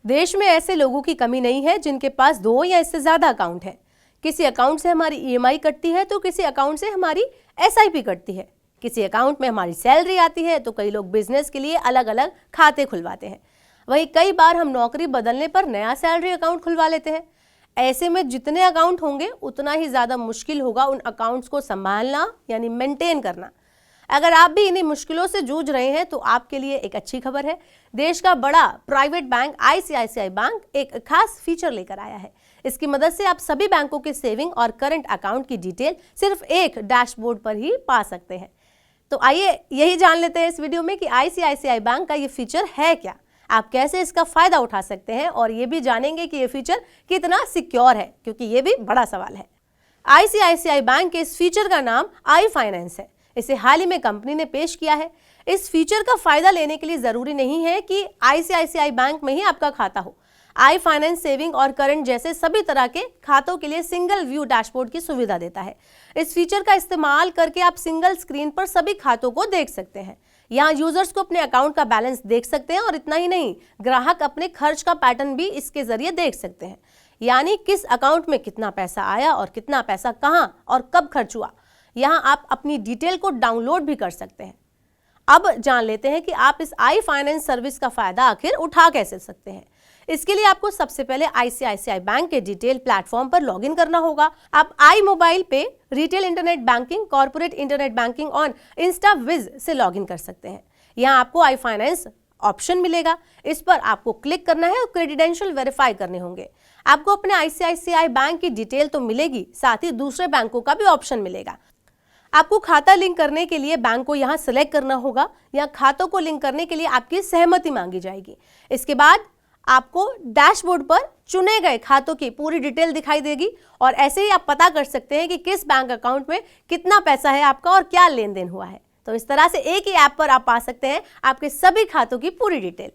देश में ऐसे लोगों की कमी नहीं है जिनके पास 2 या इससे ज्यादा अकाउंट है। किसी अकाउंट से हमारी ईएमआई कटती है तो किसी अकाउंट से हमारी एसआईपी कटती है। किसी अकाउंट में हमारी सैलरी आती है तो कई लोग बिजनेस के लिए अलग अलग खाते खुलवाते हैं। वहीं कई बार हम नौकरी बदलने पर नया सैलरी अकाउंट खुलवा लेते हैं। ऐसे में जितने अकाउंट होंगे उतना ही ज़्यादा मुश्किल होगा उन अकाउंट्स को संभालना यानी मेंटेन करना। अगर आप भी इन्हीं मुश्किलों से जूझ रहे हैं तो आपके लिए एक अच्छी खबर है। देश का बड़ा प्राइवेट बैंक आईसीआईसीआई बैंक एक खास फीचर लेकर आया है। इसकी मदद से आप सभी बैंकों के सेविंग और करंट अकाउंट की डिटेल सिर्फ एक डैशबोर्ड पर ही पा सकते हैं। तो आइए यही जान लेते हैं इस वीडियो में कि आईसीआईसीआई बैंक का ये फीचर है क्या, आप कैसे इसका फायदा उठा सकते हैं और ये भी जानेंगे कि ये फीचर कितना सिक्योर है, क्योंकि ये भी बड़ा सवाल है। आईसीआईसीआई बैंक के इस फीचर का नाम आई फाइनेंस है। इसे हाल ही में कंपनी ने पेश किया है। इस फीचर का फायदा लेने के लिए जरूरी नहीं है कि आईसीआईसीआई बैंक में ही आपका खाता हो। आई फाइनेंस सेविंग और करंट जैसे सभी तरह के खातों के लिए सिंगल व्यू डैशबोर्ड की सुविधा देता है। इस फीचर का इस्तेमाल करके आप सिंगल स्क्रीन पर सभी खातों को देख सकते हैं। यहाँ यूजर्स को अपने अकाउंट का बैलेंस देख सकते हैं और इतना ही नहीं, ग्राहक अपने खर्च का पैटर्न भी इसके जरिए देख सकते हैं। यानी किस अकाउंट में कितना पैसा आया और कितना पैसा कहाँ और कब खर्च हुआ, यहाँ आप अपनी डिटेल को डाउनलोड भी कर सकते हैं। अब जान लेते हैं कि आप इस आई फाइनेंस सर्विस का फायदा आखिर उठा कैसे सकते हैं। इसके लिए आपको सबसे पहले आईसीआईसीआई बैंक के डिटेल प्लेटफॉर्म पर लॉगिन करना होगा। आप आई मोबाइल पे retail internet banking, corporate internet banking और इंस्टाविज से लॉगिन कर सकते हैं। यहाँ आपको आई फाइनेंस ऑप्शन मिलेगा, इस पर आपको क्लिक करना है और क्रेडेंशियल वेरीफाई करने होंगे। आपको अपने आईसीआईसीआई बैंक की डिटेल तो मिलेगी, साथ ही दूसरे बैंकों का भी ऑप्शन मिलेगा। आपको खाता लिंक करने के लिए बैंक को यहाँ सिलेक्ट करना होगा। यहाँ खातों को लिंक करने के लिए आपकी सहमति मांगी जाएगी। इसके बाद आपको डैशबोर्ड पर चुने गए खातों की पूरी डिटेल दिखाई देगी और ऐसे ही आप पता कर सकते हैं कि किस बैंक अकाउंट में कितना पैसा है आपका और क्या लेन देन हुआ है। तो इस तरह से एक ही ऐप पर आप पा सकते हैं आपके सभी खातों की पूरी डिटेल।